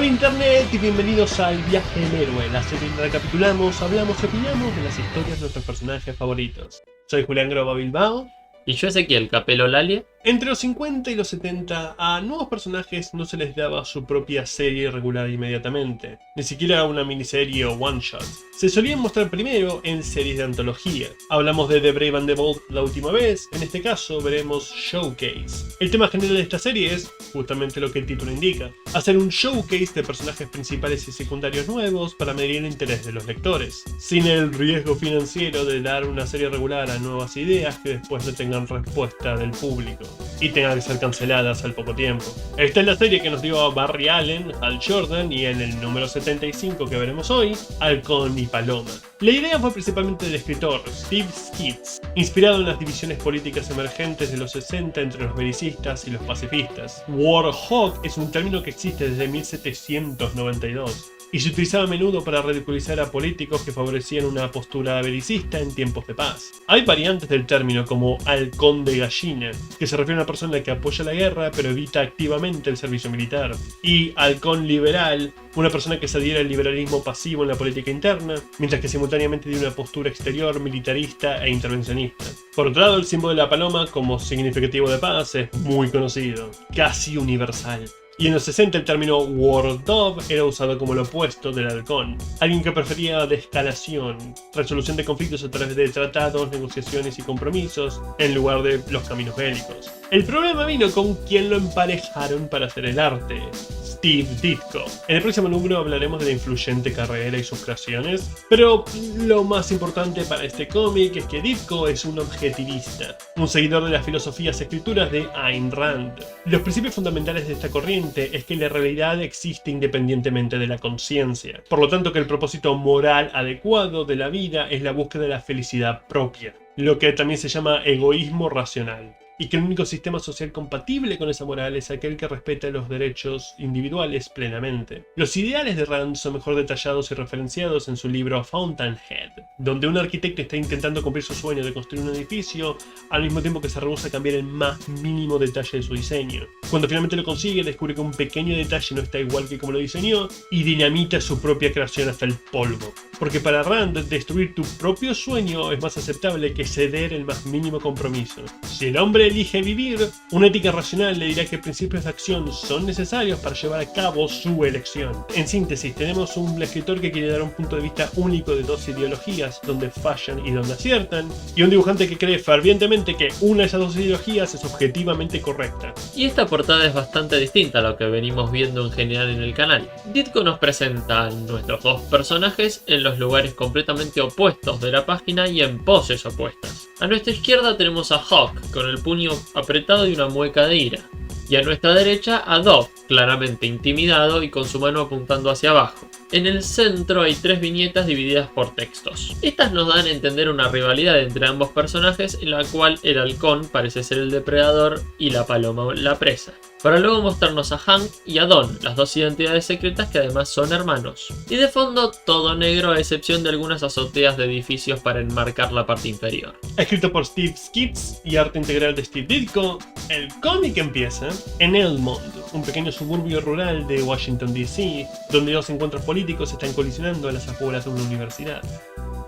Hola Internet y bienvenidos al Viaje del Héroe, la serie donde recapitulamos, hablamos y opinamos de las historias de nuestros personajes favoritos. Soy Julián Groba Bilbao. Y yo Ezequiel Capelo Lalia. Entre los 50 y los 70, a nuevos personajes no se les daba su propia serie regular inmediatamente, ni siquiera una miniserie o one-shot. Se solían mostrar primero en series de antología. Hablamos de The Brave and the Bold la última vez, en este caso veremos Showcase. El tema general de esta serie es, justamente lo que el título indica, hacer un showcase de personajes principales y secundarios nuevos para medir el interés de los lectores, sin el riesgo financiero de dar una serie regular a nuevas ideas que después no tengan respuesta del público y tengan que ser canceladas al poco tiempo. Esta es la serie que nos dio a Barry Allen, Hal Jordan y en el número 75 que veremos hoy, Halcón y Paloma. La idea fue principalmente del escritor Steve Skidds, inspirado en las divisiones políticas emergentes de los 60 entre los belicistas y los pacifistas. Warhawk es un término que existe desde 1792 y se utilizaba a menudo para ridiculizar a políticos que favorecían una postura belicista en tiempos de paz. Hay variantes del término como halcón de gallina, que se refiere a una persona que apoya la guerra pero evita activamente el servicio militar, y halcón liberal, una persona que se adhiere al liberalismo pasivo en la política interna, mientras que simultáneamente tiene una postura exterior militarista e intervencionista. Por otro lado, el símbolo de la paloma como significativo de paz es muy conocido, casi universal. Y en los 60 el término War Dove era usado como lo opuesto del halcón, alguien que prefería descalación, resolución de conflictos a través de tratados, negociaciones y compromisos, en lugar de los caminos bélicos. El problema vino con quien lo emparejaron para hacer el arte: Steve Ditko. En el próximo número hablaremos de la influyente carrera y sus creaciones, pero lo más importante para este cómic es que Ditko es un objetivista, un seguidor de las filosofías y escrituras de Ayn Rand. Los principios fundamentales de esta corriente es que la realidad existe independientemente de la conciencia, por lo tanto que el propósito moral adecuado de la vida es la búsqueda de la felicidad propia, lo que también se llama egoísmo racional, y que el único sistema social compatible con esa moral es aquel que respeta los derechos individuales plenamente. Los ideales de Rand son mejor detallados y referenciados en su libro Fountainhead, donde un arquitecto está intentando cumplir su sueño de construir un edificio al mismo tiempo que se rehúsa a cambiar el más mínimo detalle de su diseño. Cuando finalmente lo consigue, descubre que un pequeño detalle no está igual que como lo diseñó y dinamita su propia creación hasta el polvo. Porque para Rand, destruir tu propio sueño es más aceptable que ceder el más mínimo compromiso. Si el hombre elige vivir, una ética racional le dirá que principios de acción son necesarios para llevar a cabo su elección. En síntesis, tenemos un escritor que quiere dar un punto de vista único de dos ideologías, donde fallan y donde aciertan, y un dibujante que cree fervientemente que una de esas dos ideologías es objetivamente correcta. Y esta portada es bastante distinta a lo que venimos viendo en general en el canal. Ditko nos presenta a nuestros dos personajes en los lugares completamente opuestos de la página y en poses opuestas. A nuestra izquierda tenemos a Hawk con el puño apretado y una mueca de ira, y a nuestra derecha a Dove, claramente intimidado y con su mano apuntando hacia abajo. En el centro hay tres viñetas divididas por textos. Estas nos dan a entender una rivalidad entre ambos personajes en la cual el halcón parece ser el depredador y la paloma la presa, para luego mostrarnos a Hank y a Don, las dos identidades secretas que además son hermanos. Y de fondo todo negro a excepción de algunas azoteas de edificios para enmarcar la parte inferior. Escrito por Steve Skidds y arte integral de Steve Ditko, el cómic empieza en Elmond, un pequeño suburbio rural de Washington DC, donde dos encuentros políticos están colisionando a las afueras de una universidad.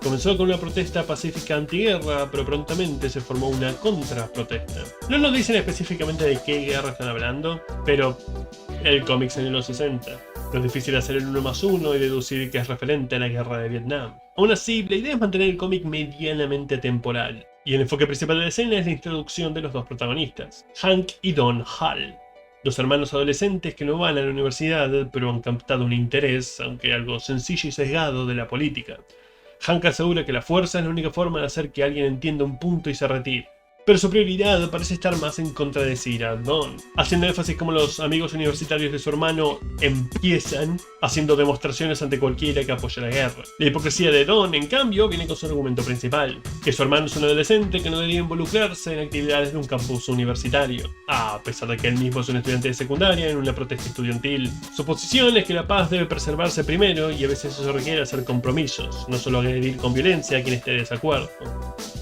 Comenzó con una protesta pacífica antiguerra, pero prontamente se formó una contraprotesta. No nos dicen específicamente de qué guerra están hablando, pero el cómic salió en los 60. No es difícil hacer el 1 más 1 y deducir que es referente a la guerra de Vietnam. Aún así, la idea es mantener el cómic medianamente temporal, y el enfoque principal de la escena es la introducción de los dos protagonistas, Hank y Don Hall. Dos hermanos adolescentes que no van a la universidad, pero han captado un interés, aunque algo sencillo y sesgado, de la política. Hank asegura que la fuerza es la única forma de hacer que alguien entienda un punto y se retire. Pero su prioridad parece estar más en contradecir a Don, haciendo énfasis como los amigos universitarios de su hermano empiezan haciendo demostraciones ante cualquiera que apoye la guerra. La hipocresía de Don, en cambio, viene con su argumento principal, que su hermano es un adolescente que no debería involucrarse en actividades de un campus universitario, a pesar de que él mismo es un estudiante de secundaria en una protesta estudiantil. Su posición es que la paz debe preservarse primero y a veces eso requiere hacer compromisos, no solo agredir con violencia a quien esté de desacuerdo.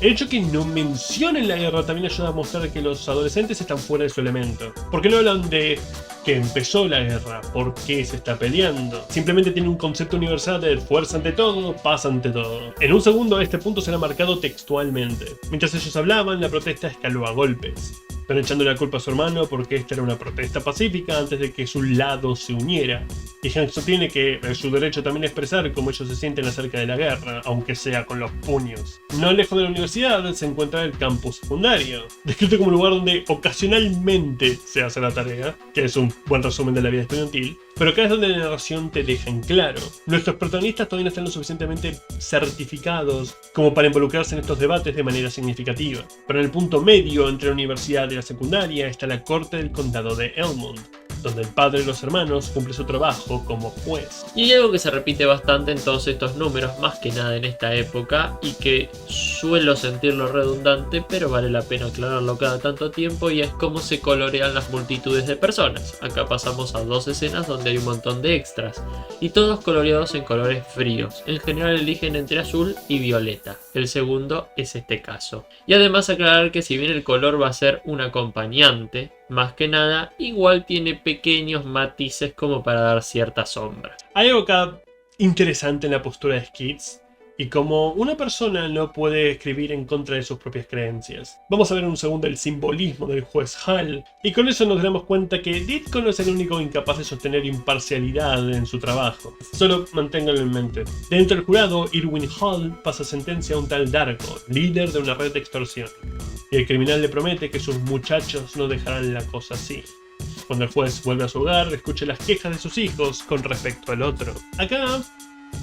El hecho que no mencionen la guerra guerra también ayuda a mostrar que los adolescentes están fuera de su elemento. Porque no hablan de que empezó la guerra, por qué se está peleando. Simplemente tienen un concepto universal de fuerza ante todo, paz ante todo. En un segundo este punto será marcado textualmente. Mientras ellos hablaban, la protesta escaló a golpes. Están echando la culpa a su hermano porque esta era una protesta pacífica antes de que su lado se uniera. Y Hank sostiene que es su derecho también a expresar cómo ellos se sienten acerca de la guerra, aunque sea con los puños. No lejos de la universidad se encuentra el campus secundario, descrito como un lugar donde ocasionalmente se hace la tarea, que es un buen resumen de la vida estudiantil, pero acá es donde la narración te deja en claro. Nuestros protagonistas todavía no están lo suficientemente certificados como para involucrarse en estos debates de manera significativa. Pero en el punto medio entre la universidad y la secundaria está la corte del condado de Elmond, donde el padre de los hermanos cumple su trabajo como juez. Y hay algo que se repite bastante en todos estos números, más que nada en esta época, y que suelo sentirlo redundante, pero vale la pena aclararlo cada tanto tiempo, y es cómo se colorean las multitudes de personas. Acá pasamos a 2 escenas donde hay un montón de extras, y todos coloreados en colores fríos. En general eligen entre azul y violeta. El segundo es este caso. Y además aclarar que si bien el color va a ser un acompañante, más que nada, igual tiene pequeños matices como para dar cierta sombra. Hay algo acá interesante en la postura de Skids, y como una persona no puede escribir en contra de sus propias creencias. Vamos a ver en un segundo el simbolismo del juez Hall, y con eso nos damos cuenta que Ditko no es el único incapaz de sostener imparcialidad en su trabajo. Solo manténganlo en mente. Dentro del jurado, Irwin Hall pasa sentencia a un tal Darko, líder de una red de extorsión. Y el criminal le promete que sus muchachos no dejarán la cosa así. Cuando el juez vuelve a su hogar, escucha las quejas de sus hijos con respecto al otro. Acá,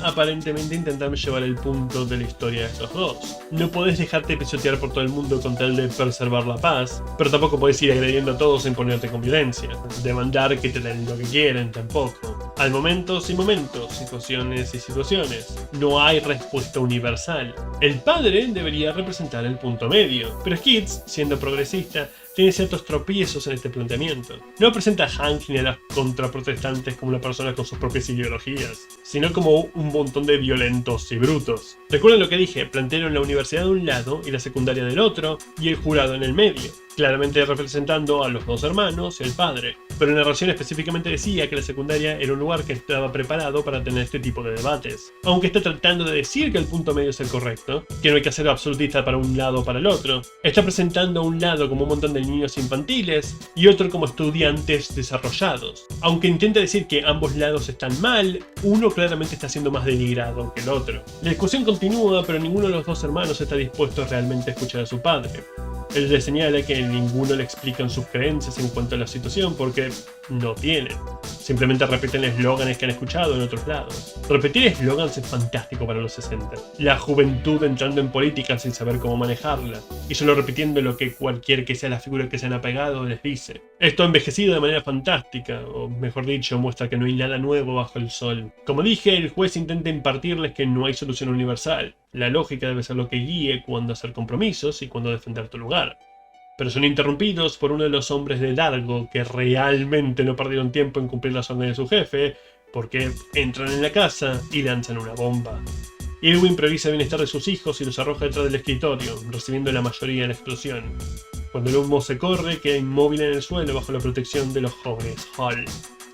aparentemente intentan llevar el punto de la historia de estos dos. No podés dejarte pisotear por todo el mundo con tal de preservar la paz, pero tampoco podés ir agrediendo a todos sin ponerte con violencia. Demandar que te den lo que quieren tampoco. Hay momentos y momentos, situaciones y situaciones. No hay respuesta universal. El padre debería representar el punto medio, pero Skids, siendo progresista, tiene ciertos tropiezos en este planteamiento. No presenta a Hank ni a las contraprotestantes como una persona con sus propias ideologías, sino como un montón de violentos y brutos. Recuerden lo que dije, plantearon la universidad de un lado y la secundaria del otro, y el jurado en el medio, claramente representando a los dos hermanos y al padre. Pero la narración específicamente decía que la secundaria era un lugar que estaba preparado para tener este tipo de debates. Aunque está tratando de decir que el punto medio es el correcto, que no hay que ser absolutista para un lado o para el otro, está presentando a un lado como un montón de niños infantiles y otro como estudiantes desarrollados. Aunque intenta decir que ambos lados están mal, uno claramente está siendo más denigrado que el otro. La discusión continúa, pero ninguno de los dos hermanos está dispuesto realmente a escuchar a su padre. Él le señala que ninguno le explican sus creencias en cuanto a la situación porque no tienen. Simplemente repiten eslóganes que han escuchado en otros lados. Repetir eslóganes es fantástico para los 60. La juventud entrando en política sin saber cómo manejarla, y solo repitiendo lo que cualquier que sea la figura que se han apegado les dice. Esto ha envejecido de manera fantástica, o mejor dicho, muestra que no hay nada nuevo bajo el sol. Como dije, el juez intenta impartirles que no hay solución universal. La lógica debe ser lo que guíe cuándo hacer compromisos y cuándo defender tu lugar. Pero son interrumpidos por uno de los hombres de Dargo que realmente no perdieron tiempo en cumplir las órdenes de su jefe, porque entran en la casa y lanzan una bomba. Irwin prioriza el bienestar de sus hijos y los arroja detrás del escritorio, recibiendo la mayoría de la explosión. Cuando el humo se corre, queda inmóvil en el suelo bajo la protección de los jóvenes Hall.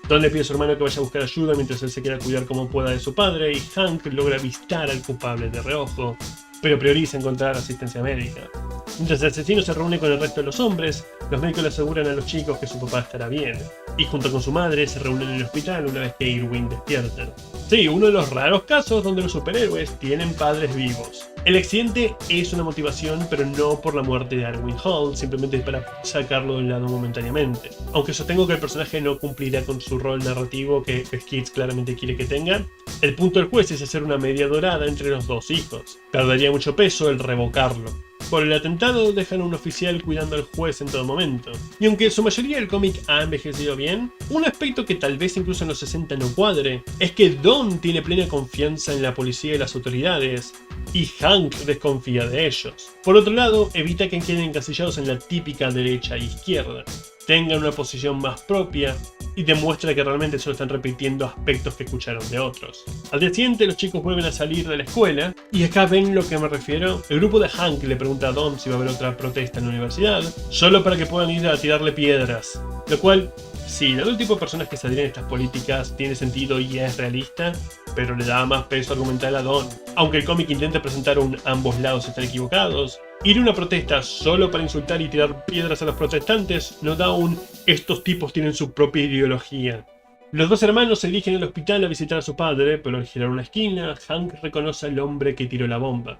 Don le pide a su hermano que vaya a buscar ayuda mientras él se queda a cuidar como pueda de su padre, y Hank logra avistar al culpable de reojo, pero prioriza encontrar asistencia médica. Mientras el asesino se reúne con el resto de los hombres, los médicos le aseguran a los chicos que su papá estará bien, y junto con su madre se reúnen en el hospital una vez que Irwin despierta. Sí, uno de los raros casos donde los superhéroes tienen padres vivos. El accidente es una motivación, pero no por la muerte de Irwin Hall, simplemente para sacarlo del lado momentáneamente. Aunque sostengo que el personaje no cumplirá con su rol narrativo que Skids claramente quiere que tenga, el punto del juez es hacer una media dorada entre los dos hijos. Perdería mucho peso el revocarlo. Por el atentado dejan a un oficial cuidando al juez en todo momento. Y aunque en su mayoría el cómic ha envejecido bien, un aspecto que tal vez incluso en los 60 no cuadre, es que Don tiene plena confianza en la policía y las autoridades, y Hank desconfía de ellos. Por otro lado, evita que queden encasillados en la típica derecha e izquierda. Tengan una posición más propia y demuestra que realmente solo están repitiendo aspectos que escucharon de otros. Al día siguiente los chicos vuelven a salir de la escuela y acá ven lo que me refiero. El grupo de Hank le pregunta a Don si va a haber otra protesta en la universidad, solo para que puedan ir a tirarle piedras, lo cual, sí, el tipo de personas que se adhieren a estas políticas tiene sentido y es realista, pero le da más peso argumental a Don. Aunque el cómic intenta presentar un ambos lados están equivocados, ir a una protesta solo para insultar y tirar piedras a los protestantes nos da un estos tipos tienen su propia ideología. Los dos hermanos se dirigen al hospital a visitar a su padre, pero al girar una esquina, Hank reconoce al hombre que tiró la bomba.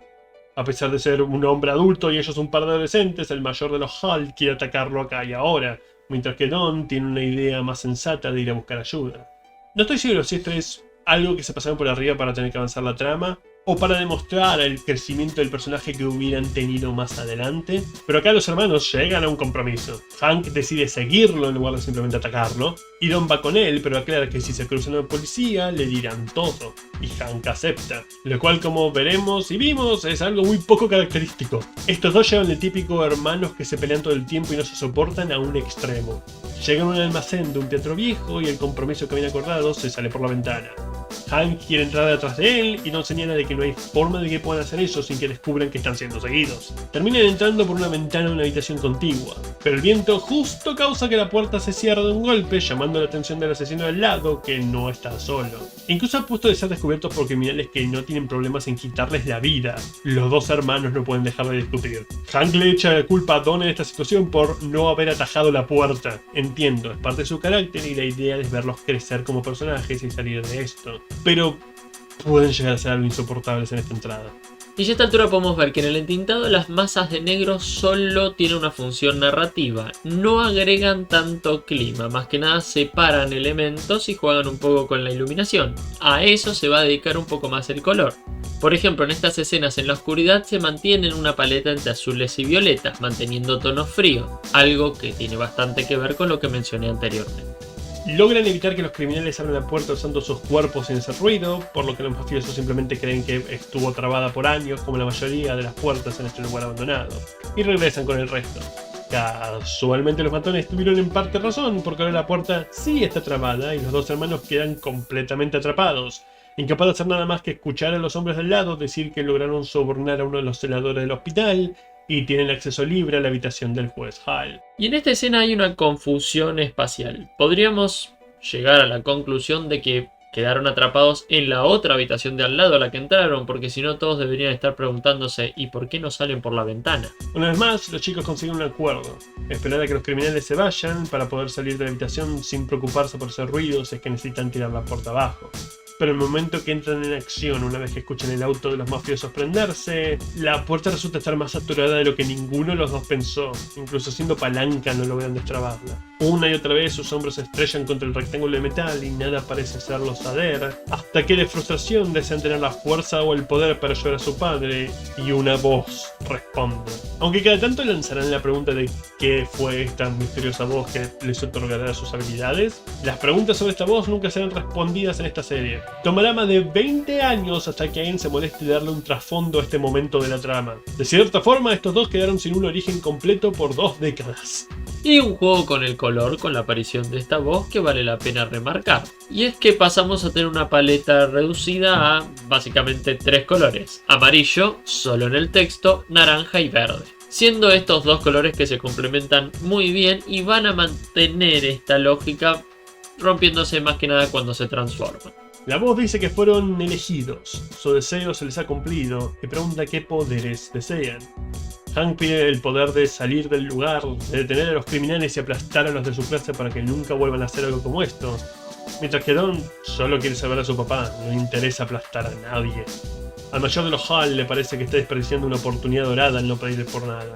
A pesar de ser un hombre adulto y ellos un par de adolescentes, el mayor de los Hall quiere atacarlo acá y ahora, mientras que Don tiene una idea más sensata de ir a buscar ayuda. No estoy seguro si esto es algo que se pasaron por arriba para tener que avanzar la trama, o para demostrar el crecimiento del personaje que hubieran tenido más adelante, pero acá los hermanos llegan a un compromiso. Hank decide seguirlo en lugar de simplemente atacarlo, y Don va con él, pero aclara que si se cruzan a la policía le dirán todo, y Hank acepta, lo cual, como veremos y vimos, es algo muy poco característico. Estos dos llevan el típico hermanos que se pelean todo el tiempo y no se soportan a un extremo. Llegan a un almacén de un teatro viejo y el compromiso que habían acordado se sale por la ventana. Hank quiere entrar detrás de él y Don señala de que no hay forma de que puedan hacer eso sin que descubran que están siendo seguidos. Terminan entrando por una ventana de una habitación contigua, pero el viento justo causa que la puerta se cierre de un golpe, llamando la atención del asesino al lado, que no está solo. Incluso a punto de ser descubiertos por criminales que no tienen problemas en quitarles la vida, los dos hermanos no pueden dejar de discutir. Hank le echa la culpa a Don en esta situación por no haber atajado la puerta. Entiendo, es parte de su carácter y la idea es verlos crecer como personajes y salir de esto, pero pueden llegar a ser algo insoportables en esta entrada. Y ya a esta altura podemos ver que en el entintado las masas de negro solo tienen una función narrativa, no agregan tanto clima, más que nada separan elementos y juegan un poco con la iluminación. A eso se va a dedicar un poco más el color. Por ejemplo, en estas escenas en la oscuridad se mantiene una paleta entre azules y violetas, manteniendo tonos fríos, algo que tiene bastante que ver con lo que mencioné anteriormente. Logran evitar que los criminales abran la puerta usando sus cuerpos sin hacer ruido, por lo que los mafiosos simplemente creen que estuvo trabada por años, como la mayoría de las puertas en este lugar abandonado, y regresan con el resto. Casualmente los matones tuvieron en parte razón, porque ahora la puerta sí está trabada y los dos hermanos quedan completamente atrapados, incapaz de hacer nada más que escuchar a los hombres del lado decir que lograron sobornar a uno de los celadores del hospital, y tienen acceso libre a la habitación del juez Hall. Y en esta escena hay una confusión espacial. Podríamos llegar a la conclusión de que quedaron atrapados en la otra habitación de al lado a la que entraron, porque si no todos deberían estar preguntándose ¿y por qué no salen por la ventana? Una vez más, los chicos consiguen un acuerdo: esperar a que los criminales se vayan para poder salir de la habitación sin preocuparse por hacer ruidos si es que necesitan tirar la puerta abajo. Pero el momento que entran en acción, una vez que escuchan el auto de los mafiosos prenderse, la puerta resulta estar más saturada de lo que ninguno de los dos pensó. Incluso siendo palanca no logran destrabarla. Una y otra vez sus hombros se estrellan contra el rectángulo de metal y nada parece hacerlos ceder, hasta que de frustración desean tener la fuerza o el poder para ayudar a su padre, y una voz responde. Aunque cada tanto lanzarán la pregunta de qué fue esta misteriosa voz que les otorgará sus habilidades, las preguntas sobre esta voz nunca serán respondidas en esta serie. Tomará más de 20 años hasta que alguien se moleste de darle un trasfondo a este momento de la trama. De cierta forma, estos dos quedaron sin un origen completo por 2 décadas. Y un juego con el color con la aparición de esta voz que vale la pena remarcar. Y es que pasamos a tener una paleta reducida a básicamente 3 colores. Amarillo, solo en el texto, naranja y verde. Siendo estos dos colores que se complementan muy bien y van a mantener esta lógica rompiéndose más que nada cuando se transforman. La voz dice que fueron elegidos, su deseo se les ha cumplido y pregunta qué poderes desean. Hank pide el poder de salir del lugar, de detener a los criminales y aplastar a los de su clase para que nunca vuelvan a hacer algo como esto. Mientras que Don solo quiere salvar a su papá, no le interesa aplastar a nadie. Al mayor de los Hall le parece que está desperdiciando una oportunidad dorada al no pedirle por nada.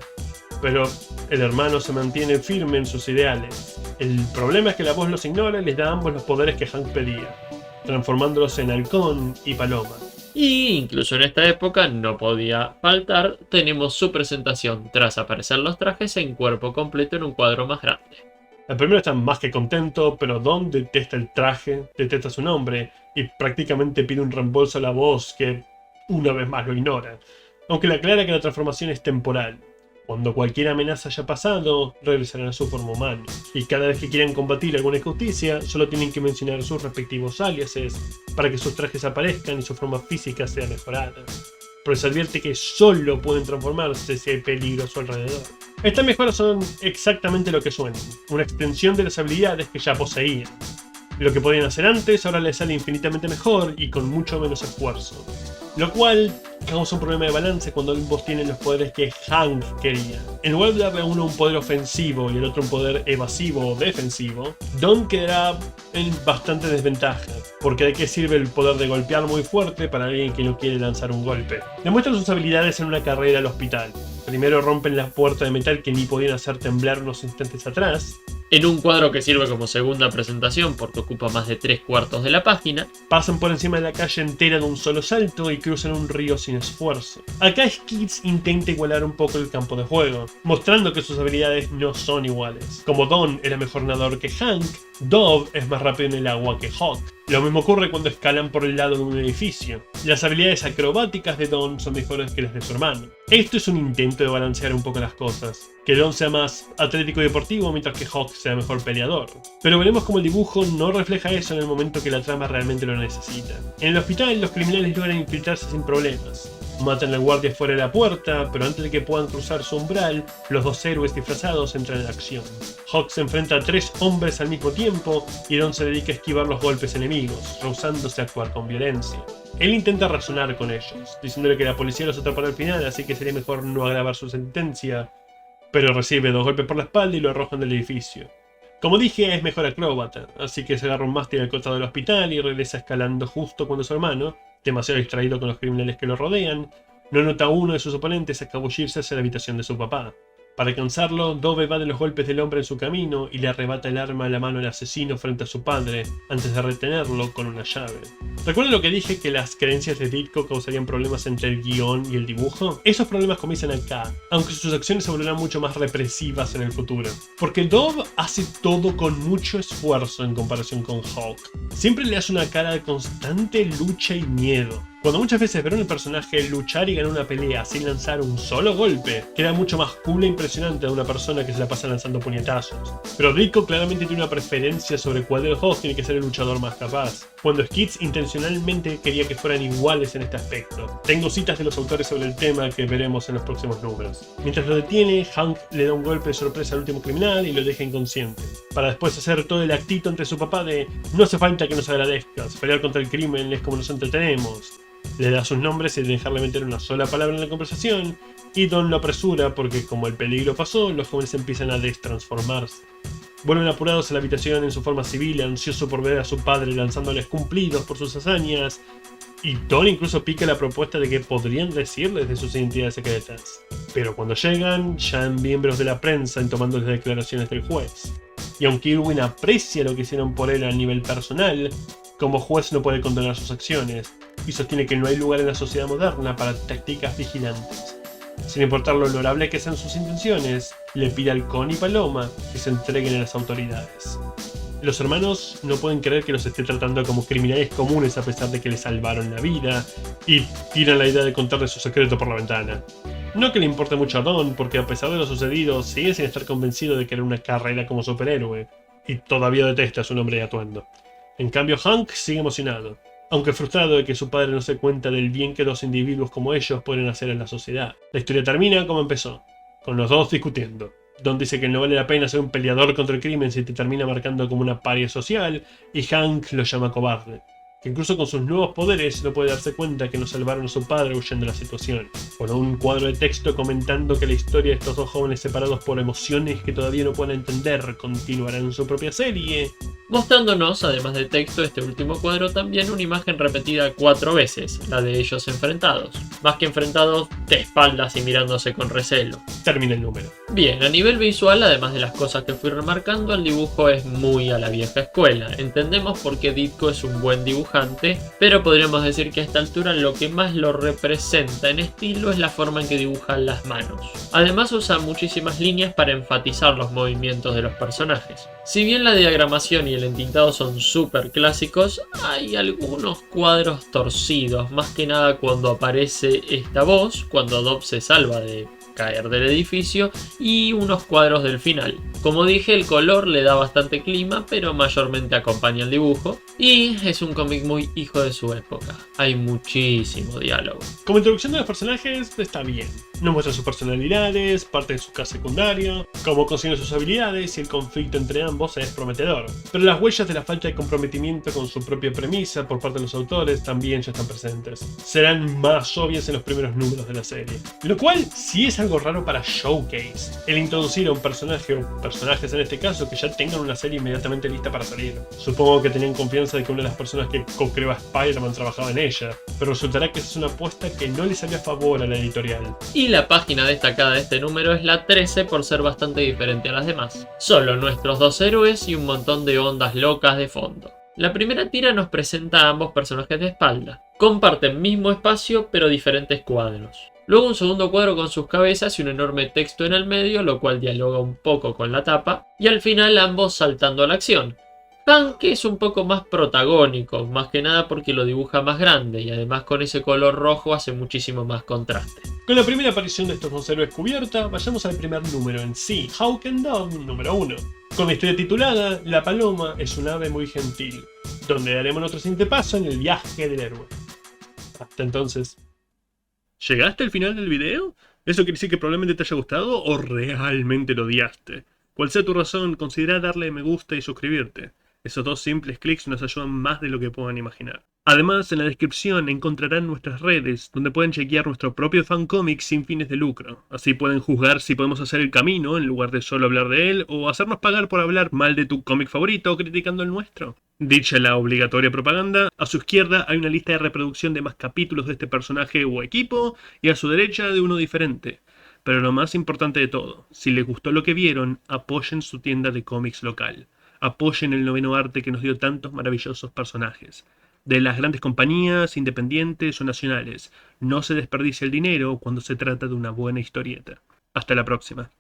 Pero el hermano se mantiene firme en sus ideales. El problema es que la voz los ignora y les da a ambos los poderes que Hank pedía, transformándolos en halcón y paloma. Y incluso en esta época no podía faltar, tenemos su presentación tras aparecer los trajes en cuerpo completo en un cuadro más grande. El primero está más que contento, pero Don detesta el traje, detesta su nombre y prácticamente pide un reembolso a la voz que una vez más lo ignora, aunque le aclara que la transformación es temporal. Cuando cualquier amenaza haya pasado, regresarán a su forma humana. Y cada vez que quieran combatir alguna injusticia, solo tienen que mencionar sus respectivos aliases para que sus trajes aparezcan y su forma física sea mejorada. Pero se advierte que solo pueden transformarse si hay peligro a su alrededor. Estas mejoras son exactamente lo que suenan, una extensión de las habilidades que ya poseían. Lo que podían hacer antes ahora les sale infinitamente mejor y con mucho menos esfuerzo. Lo cual causa un problema de balance cuando ambos tienen los poderes que Hank quería. En lugar de darle a uno un poder ofensivo y al otro un poder evasivo o defensivo, Don quedará en bastante desventaja, porque ¿de qué sirve el poder de golpear muy fuerte para alguien que no quiere lanzar un golpe? Demuestran sus habilidades en una carrera al hospital. Primero rompen la puerta de metal que ni podían hacer temblar unos instantes atrás. En un cuadro que sirve como segunda presentación porque ocupa más de 3/4 de la página, pasan por encima de la calle entera de un solo salto y cruzan un río sin esfuerzo. Acá Skids intenta igualar un poco el campo de juego, mostrando que sus habilidades no son iguales. Como Don era mejor nadador que Hank, Dove es más rápido en el agua que Hawk. Lo mismo ocurre cuando escalan por el lado de un edificio. Las habilidades acrobáticas de Don son mejores que las de su hermano. Esto es un intento de balancear un poco las cosas. Que Don sea más atlético y deportivo mientras que Hawk sea mejor peleador. Pero veremos cómo el dibujo no refleja eso en el momento que la trama realmente lo necesita. En el hospital los criminales logran infiltrarse sin problemas. Matan al guardia fuera de la puerta, pero antes de que puedan cruzar su umbral, los dos héroes disfrazados entran en acción. Hawk se enfrenta a 3 hombres al mismo tiempo y Don se dedica a esquivar los golpes enemigos, rehusándose a actuar con violencia. Él intenta razonar con ellos, diciéndole que la policía los atrapará al final, así que sería mejor no agravar su sentencia, pero recibe 2 golpes por la espalda y lo arrojan del edificio. Como dije, es mejor acróbata, así que se agarra un mástil al costado del hospital y regresa escalando justo cuando su hermano, demasiado distraído con los criminales que lo rodean, no nota a uno de sus oponentes escabullirse hacia la habitación de su papá. Para alcanzarlo, Dove va de los golpes del hombre en su camino y le arrebata el arma a la mano al asesino frente a su padre, antes de retenerlo con una llave. ¿Recuerdan lo que dije que las creencias de Ditko causarían problemas entre el guión y el dibujo? Esos problemas comienzan acá, aunque sus acciones se volverán mucho más represivas en el futuro. Porque Dove hace todo con mucho esfuerzo en comparación con Hawk. Siempre le hace una cara de constante lucha y miedo. Cuando muchas veces ver a un personaje luchar y ganar una pelea sin lanzar un solo golpe, queda mucho más cool e impresionante de una persona que se la pasa lanzando puñetazos. Pero Ditko claramente tiene una preferencia sobre cuál de los dos tiene que ser el luchador más capaz, cuando Skids intencionalmente quería que fueran iguales en este aspecto. Tengo citas de los autores sobre el tema que veremos en los próximos números. Mientras lo detiene, Hank le da un golpe de sorpresa al último criminal y lo deja inconsciente, para después hacer todo el actito ante su papá de "no hace falta que nos agradezcas, pelear contra el crimen es como nos entretenemos". Le da sus nombres sin dejarle meter una sola palabra en la conversación, y Don lo apresura porque como el peligro pasó, los jóvenes empiezan a destransformarse. Vuelven apurados a la habitación en su forma civil, ansioso por ver a su padre lanzándoles cumplidos por sus hazañas, y Don incluso pica la propuesta de que podrían decirles de sus identidades secretas. Pero cuando llegan, ya miembros de la prensa en tomando las declaraciones del juez. Y aunque Irwin aprecia lo que hicieron por él a nivel personal, como juez no puede condenar sus acciones, y sostiene que no hay lugar en la sociedad moderna para tácticas vigilantes. Sin importar lo honorable que sean sus intenciones, le pide a Halcón y Paloma que se entreguen a las autoridades. Los hermanos no pueden creer que los esté tratando como criminales comunes a pesar de que les salvaron la vida, y tiran la idea de contarles su secreto por la ventana. No que le importe mucho a Don, porque a pesar de lo sucedido, sigue sin estar convencido de que era una carrera como superhéroe, y todavía detesta a su nombre de atuendo. En cambio, Hank sigue emocionado, aunque frustrado de que su padre no se cuenta del bien que 2 individuos como ellos pueden hacer en la sociedad. La historia termina como empezó, con los dos discutiendo. Don dice que no vale la pena ser un peleador contra el crimen si te termina marcando como una paria social, y Hank lo llama cobarde, que incluso con sus nuevos poderes no puede darse cuenta que no salvaron a su padre huyendo de la situación. Con un cuadro de texto comentando que la historia de estos dos jóvenes separados por emociones que todavía no pueden entender continuará en su propia serie, mostrándonos, además de texto, este último cuadro también una imagen repetida 4 veces, la de ellos enfrentados. Más que enfrentados, de espaldas y mirándose con recelo. termina el número. Bien, a nivel visual, además de las cosas que fui remarcando, el dibujo es muy a la vieja escuela. Entendemos por qué Ditko es un buen dibujante, pero podríamos decir que a esta altura lo que más lo representa en estilo es la forma en que dibuja las manos. Además usa muchísimas líneas para enfatizar los movimientos de los personajes. Si bien la diagramación y el entintado son súper clásicos, hay algunos cuadros torcidos, más que nada cuando aparece esta voz, cuando Dove se salva de caer del edificio y unos cuadros del final. Como dije, el color le da bastante clima, pero mayormente acompaña el dibujo. Y es un cómic muy hijo de su época. Hay muchísimo diálogo. Como introducción de los personajes está bien. Nos muestra sus personalidades, parte de su cast secundario, cómo consiguen sus habilidades y el conflicto entre ambos es prometedor. Pero las huellas de la falta de comprometimiento con su propia premisa por parte de los autores también ya están presentes. Serán más obvias en los primeros números de la serie. Lo cual sí es algo raro para Showcase, el introducir a un personaje o personajes en este caso que ya tengan una serie inmediatamente lista para salir. Supongo que tenían confianza de que una de las personas que co-creó a Spider-Man trabajaba en ella, pero resultará que es una apuesta que no le salió a favor a la editorial. Y la página destacada de este número es la 13 por ser bastante diferente a las demás. Solo nuestros dos héroes y un montón de ondas locas de fondo. La primera tira nos presenta a ambos personajes de espalda. Comparten mismo espacio pero diferentes cuadros. Luego un segundo cuadro con sus cabezas y un enorme texto en el medio, lo cual dialoga un poco con la tapa. Y al final ambos saltando a la acción. Hank es un poco más protagónico, más que nada porque lo dibuja más grande y además con ese color rojo hace muchísimo más contraste. Con la primera aparición de estos dos héroes cubierta, vayamos al primer número en sí, Hawk and Dove número 1. Con la historia titulada La paloma es un ave muy gentil, donde daremos nuestro siguiente paso en el viaje del héroe. Hasta entonces. ¿Llegaste al final del video? ¿Eso quiere decir que probablemente te haya gustado o realmente lo odiaste? Cual sea tu razón, considera darle me gusta y suscribirte. Esos dos simples clics nos ayudan más de lo que puedan imaginar. Además, en la descripción encontrarán nuestras redes, donde pueden chequear nuestro propio fancomic sin fines de lucro. Así pueden juzgar si podemos hacer el camino en lugar de solo hablar de él, o hacernos pagar por hablar mal de tu cómic favorito criticando el nuestro. Dicha la obligatoria propaganda, a su izquierda hay una lista de reproducción de más capítulos de este personaje o equipo, y a su derecha de uno diferente. Pero lo más importante de todo, si les gustó lo que vieron, apoyen su tienda de cómics local. Apoyen el noveno arte que nos dio tantos maravillosos personajes. De las grandes compañías, independientes o nacionales, no se desperdicia el dinero cuando se trata de una buena historieta. Hasta la próxima.